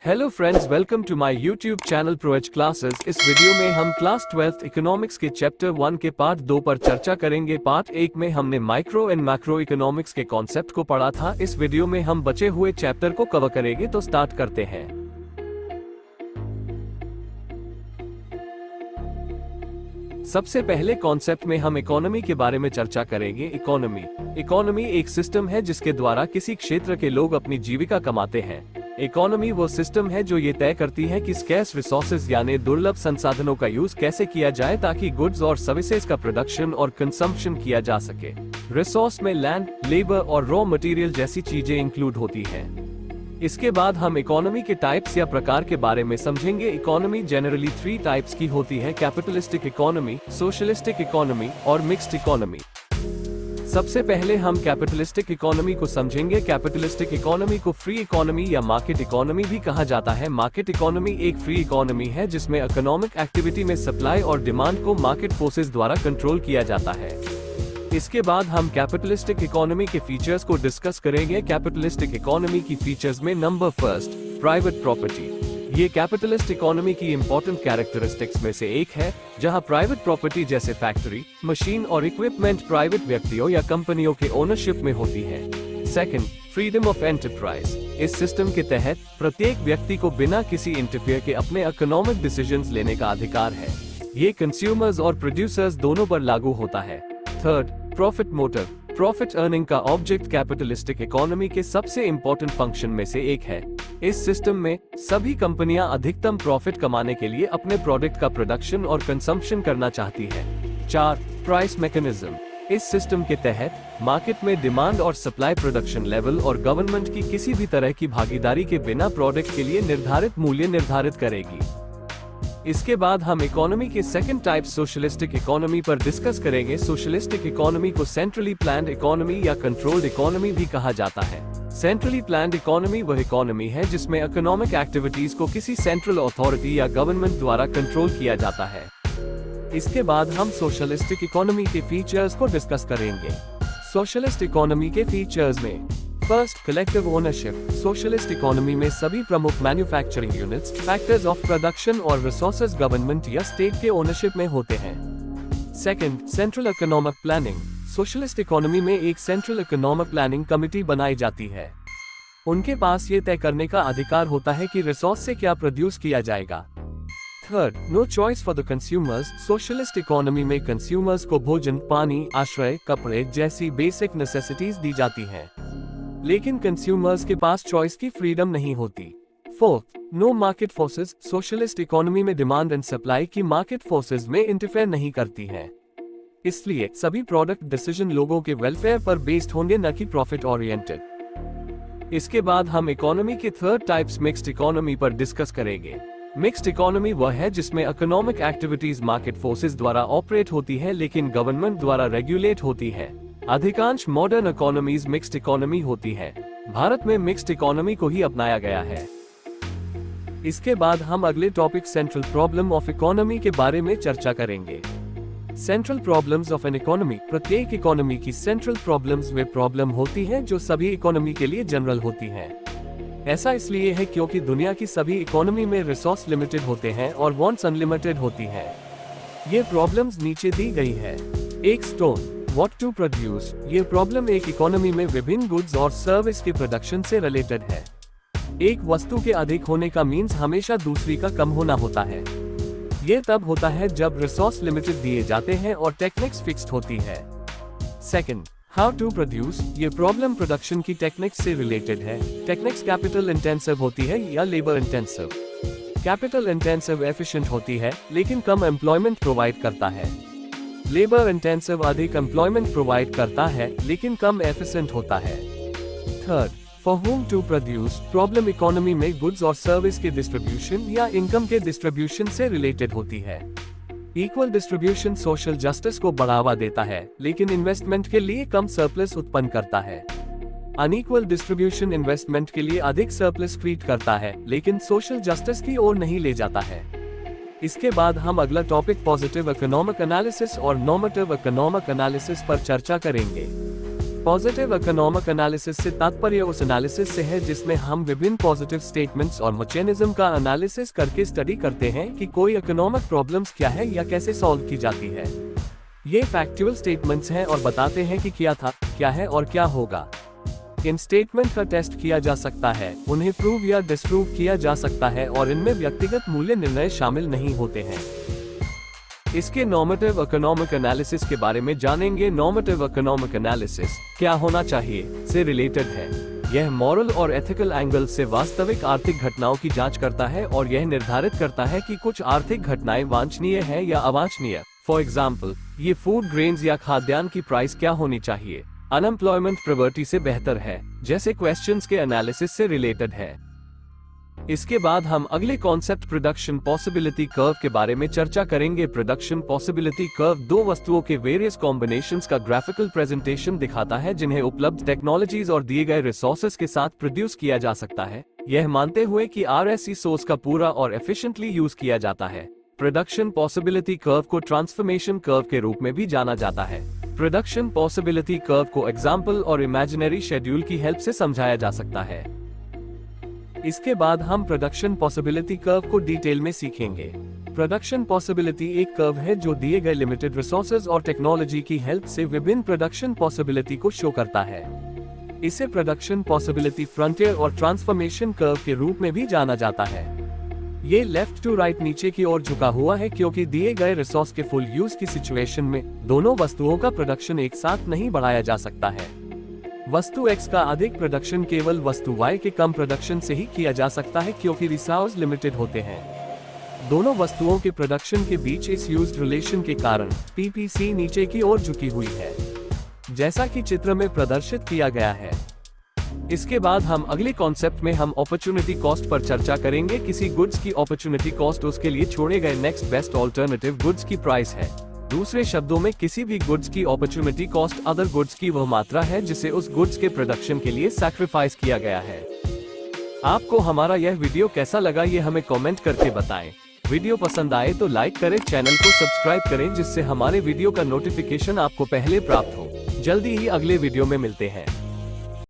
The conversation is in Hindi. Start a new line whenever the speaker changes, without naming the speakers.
Hello friends, welcome to my YouTube channel ProH classes. इस वीडियो में हम क्लास 12th इकोनॉमिक्स के चैप्टर 1 के पार्ट 2 पर चर्चा करेंगे। पार्ट 1 में हमने माइक्रो एंड मैक्रो इकोनॉमिक्स के कॉन्सेप्ट को पढ़ा था। इस वीडियो में हम बचे हुए चैप्टर को कवर करेंगे, तो स्टार्ट करते हैं। सबसे पहले कॉन्सेप्ट में हम इकोनॉमी के बारे में चर्चा करेंगे। इकोनॉमी एक सिस्टम है जिसके द्वारा किसी क्षेत्र के लोग अपनी जीविका कमाते हैं। इकोनॉमी वो सिस्टम है जो ये तय करती है कि स्कैर्स रिसोर्सेज यानी दुर्लभ संसाधनों का यूज कैसे किया जाए ताकि गुड्स और सर्विसेज का प्रोडक्शन और कंजम्पशन किया जा सके। रिसोर्स में लैंड, लेबर और रॉ मटेरियल जैसी चीजें इंक्लूड होती हैं। इसके बाद हम इकोनॉमी के टाइप्स या प्रकार के बारे में समझेंगे। इकोनॉमी जनरली 3 टाइप्स की होती है: कैपिटलिस्टिक इकोनॉमी, सोशलिस्टिक इकोनॉमी और मिक्स्ड इकोनॉमी। सबसे पहले हम कैपिटलिस्टिक इकोनॉमी को समझेंगे। कैपिटलिस्टिक इकोनॉमी को फ्री इकोनॉमी या मार्केट इकोनॉमी भी कहा जाता है। मार्केट इकोनॉमी एक फ्री इकोनॉमी है जिसमें इकोनॉमिक एक्टिविटी में सप्लाई और डिमांड को मार्केट फोर्सेस द्वारा कंट्रोल किया जाता है। इसके बाद हम कैपिटलिस्टिक इकोनॉमी के फीचर्स को डिस्कस करेंगे। कैपिटलिस्टिक इकोनॉमी की फीचर्स में नंबर फर्स्ट, प्राइवेट प्रॉपर्टी। ये कैपिटलिस्ट इकोनॉमी की इंपॉर्टेंट कैरेक्टरिस्टिक्स में से एक है, जहां प्राइवेट प्रॉपर्टी जैसे फैक्ट्री, मशीन और इक्विपमेंट प्राइवेट व्यक्तियों या कंपनियों के ओनरशिप में होती है। Second, freedom of enterprise. इस सिस्टम के तहत प्रत्येक व्यक्ति को बिना किसी इंटरफेयर के अपने इकोनॉमिक डिसीजंस लेने का अधिकार है। ये कंज्यूमर्स और प्रोड्यूसर्स दोनों पर लागू होता है। Third, profit motive. Profit earning का ऑब्जेक्ट कैपिटलिस्टिक इकोनॉमी के सबसे इंपॉर्टेंट फंक्शन में से एक है। इस सिस्टम में सभी कंपनियां अधिकतम प्रॉफिट कमाने के लिए अपने प्रोडक्ट का प्रोडक्शन और कंजम्पशन करना चाहती है। 4, प्राइस मैकेनिज्म। इस सिस्टम के तहत मार्केट में डिमांड और सप्लाई, प्रोडक्शन लेवल और गवर्नमेंट की किसी भी तरह की भागीदारी के बिना प्रोडक्ट के लिए निर्धारित मूल्य निर्धारित करेगी। इसके बाद हम इकोनॉमी के सेकंड टाइप सोशलिस्टिक इकोनॉमी पर डिस्कस करेंगे। सोशलिस्टिक इकोनॉमी को सेंट्रली प्लान्ड इकोनॉमी या कंट्रोल्ड इकोनॉमी भी कहा जाता है। सेंट्रली प्लान्ड इकोनॉमी वह इकोनॉमी है जिसमें इकोनॉमिक एक्टिविटीज को किसी सेंट्रल अथॉरिटी या गवर्नमेंट द्वारा कंट्रोल किया जाता है। इसके बाद हम सोशलिस्टिक इकोनॉमी के फीचर्स को डिस्कस करेंगे। सोशलिस्ट इकोनॉमी के फीचर्स में first, collective ownership. Socialist economy में सभी प्रमुख manufacturing units, factors of production और रिसोर्सेज गवर्नमेंट या स्टेट के ओनरशिप में होते हैं। Second, central economic planning. Socialist economy में एक सेंट्रल इकोनॉमिक प्लानिंग कमिटी बनाई जाती है। उनके पास ये तय करने का अधिकार होता है कि रिसोर्स से क्या प्रोड्यूस किया जाएगा। Third, no choice for the consumers. Socialist economy में कंज्यूमर्स को भोजन, पानी, आश्रय, कपड़े जैसी बेसिक नेसेसिटीज दी जाती हैं, लेकिन कंज्यूमर्स के पास चॉइस की फ्रीडम नहीं होती। Fourth, no market forces. Socialist economy में डिमांड एंड सप्लाई की मार्केट फोर्सेस में इंटरफेयर नहीं करती हैं, इसलिए सभी प्रोडक्ट डिसीजन लोगों के वेलफेयर पर बेस्ड होंगे, न कि प्रॉफिट ओरिएंटेड। इसके बाद हम इकोनॉमी के थर्ड टाइप्स मिक्स्ड इकोनॉमी पर डिस्कस करेंगे। मिक्स्ड इकोनॉमी वह है जिसमें इकोनॉमिक एक्टिविटीज मार्केट फोर्सेस द्वारा ऑपरेट होती है लेकिन गवर्नमेंट द्वारा रेगुलेट होती है। अधिकांश मॉडर्न इकोनॉमीज मिक्स्ड इकोनॉमी होती है। भारत में मिक्स्ड इकोनॉमी को ही अपनाया गया है। इसके बाद हम अगले topic central problem of economy के बारे में चर्चा करेंगे। Central problems of an economy. प्रत्येक इकोनॉमी की सेंट्रल प्रॉब्लम्स वे प्रॉब्लम होती हैं जो सभी इकोनॉमी के लिए जनरल होती हैं। ऐसा इसलिए है क्योंकि दुनिया की सभी इकोनॉमी में रिसोर्स लिमिटेड होते हैं और वांट्स अनलिमिटेड होती हैं। ये प्रॉब्लम्स नीचे दी गई है। एक, स्टोन, व्हाट टू प्रोड्यूस। ये प्रॉब्लम एक इकोनॉमी में विभिन्न गुड्स और सर्विस के प्रोडक्शन से रिलेटेड है। एक वस्तु के अधिक होने का मीन्स हमेशा दूसरी का कम होना होता है। ये तब होता है जब रिसोर्स लिमिटेड दिए जाते हैं और टेक्निक्स फिक्स्ड होती है। Second, how to produce. ये प्रॉब्लम प्रोडक्शन की टेक्निक्स से रिलेटेड है। टेक्निक्स कैपिटल इंटेंसिव होती है या labour intensive. Capital intensive efficient होती है लेकिन कम एम्प्लॉयमेंट प्रोवाइड करता है। लेबर इंटेंसिव अधिक एम्प्लॉयमेंट प्रोवाइड करता है लेकिन कम एफिशिएंट होता है। Third, for whom to produce. Problem economy में गुड्स और सर्विस के डिस्ट्रीब्यूशन या इनकम के डिस्ट्रीब्यूशन से रिलेटेड होती है। इक्वल डिस्ट्रीब्यूशन सोशल जस्टिस को बढ़ावा देता है लेकिन इन्वेस्टमेंट के लिए कम सरप्लस उत्पन्न करता है। अनइक्वल डिस्ट्रीब्यूशन इन्वेस्टमेंट के लिए अधिक सरप्लस क्रिएट करता है लेकिन सोशल जस्टिस की ओर नहीं ले जाता है। इसके बाद हम अगला टॉपिक पॉजिटिव इकोनॉमिक एनालिसिस और नॉर्मेटिव इकोनॉमिक एनालिसिस पर चर्चा करेंगे। पॉजिटिव इकोनॉमिक एनालिसिस से तात्पर्य उस एनालिसिस से है जिसमें हम विभिन्न पॉजिटिव स्टेटमेंट्स और मैकेनिज्म का एनालिसिस करके स्टडी करते हैं कि कोई इकोनॉमिक प्रॉब्लम्स क्या है या कैसे सॉल्व की जाती है। ये फैक्चुअल स्टेटमेंट्स हैं और बताते हैं कि क्या था, क्या है और क्या होगा। इन स्टेटमेंट का टेस्ट किया जा सकता है, उन्हें प्रूव या डिसप्रूव किया जा सकता है और इनमें व्यक्तिगत मूल्य निर्णय शामिल नहीं होते हैं। इसके नॉर्मेटिव इकोनॉमिक एनालिसिस के बारे में जानेंगे। नॉर्मेटिव इकोनॉमिक एनालिसिस क्या होना चाहिए से रिलेटेड है। यह मॉरल और एथिकल एंगल से वास्तविक आर्थिक घटनाओं की जांच करता है और यह निर्धारित करता है कि कुछ आर्थिक घटनाएं वांछनीय है या अवांछनीय। फॉर एग्जाम्पल, ये फूड ग्रेन्स या खाद्यान्न की प्राइस क्या होनी चाहिए, अनएम्प्लॉयमेंट प्रॉपर्टी से बेहतर है, जैसे क्वेश्चंस के एनालिसिस से रिलेटेड है। इसके बाद हम अगले कॉन्सेप्ट प्रोडक्शन पॉसिबिलिटी कर्व के बारे में चर्चा करेंगे। प्रोडक्शन पॉसिबिलिटी कर्व दो वस्तुओं के वेरियस कॉम्बिनेशंस का ग्राफिकल प्रेजेंटेशन दिखाता है जिन्हें उपलब्ध टेक्नोलॉजीज और दिए गए रिसोर्सेज के साथ प्रोड्यूस किया जा सकता है, यह मानते हुए कि RSE सोर्स का पूरा और एफिशिएंटली यूज किया जाता है। प्रोडक्शन पॉसिबिलिटी कर्व को ट्रांसफॉर्मेशन कर्व के रूप में भी जाना जाता है। प्रोडक्शन पॉसिबिलिटी कर्व को एग्जाम्पल और इमेजिनरी शेड्यूल की हेल्प से समझाया जा सकता है। इसके बाद हम प्रोडक्शन पॉसिबिलिटी कर्व को डिटेल में सीखेंगे। प्रोडक्शन पॉसिबिलिटी एक कर्व है जो दिए गए लिमिटेड रिसोर्सेज और टेक्नोलॉजी की हेल्प से विभिन्न प्रोडक्शन पॉसिबिलिटी को शो करता है। इसे प्रोडक्शन पॉसिबिलिटी फ्रंटियर और ट्रांसफॉर्मेशन कर्व के रूप में भी जाना जाता है। ये लेफ्ट टू राइट नीचे की ओर झुका हुआ है क्योंकि दिए गए रिसोर्स के फुल यूज की सिचुएशन में दोनों वस्तुओं का प्रोडक्शन एक साथ नहीं बढ़ाया जा सकता है। वस्तु X का अधिक प्रोडक्शन केवल वस्तु Y के कम प्रोडक्शन से ही किया जा सकता है क्योंकि रिसोर्स लिमिटेड होते हैं। दोनों वस्तुओं के प्रोडक्शन के बीच इस यूज्ड रिलेशन के कारण PPC नीचे की ओर झुकी हुई है, जैसा कि चित्र में प्रदर्शित किया गया है। इसके बाद हम अगले कॉन्सेप्ट में हम अपॉर्चुनिटी कॉस्ट पर चर्चा करेंगे। किसी गुड्स की अपॉर्चुनिटी कॉस्ट उसके लिए छोड़े गए नेक्स्ट बेस्ट ऑल्टरनेटिव गुड्स की प्राइस है। दूसरे शब्दों में किसी भी गुड्स की अपॉर्चुनिटी कॉस्ट अदर गुड्स की वह मात्रा है जिसे उस गुड्स के प्रोडक्शन के लिए सैक्रिफाइस किया गया है। आपको हमारा यह वीडियो कैसा लगा ये हमें कमेंट करके बताएं। वीडियो पसंद आए तो लाइक करें, चैनल को सब्सक्राइब करें जिससे हमारे वीडियो का नोटिफिकेशन आपको पहले प्राप्त हो। जल्दी ही अगले वीडियो में मिलते हैं।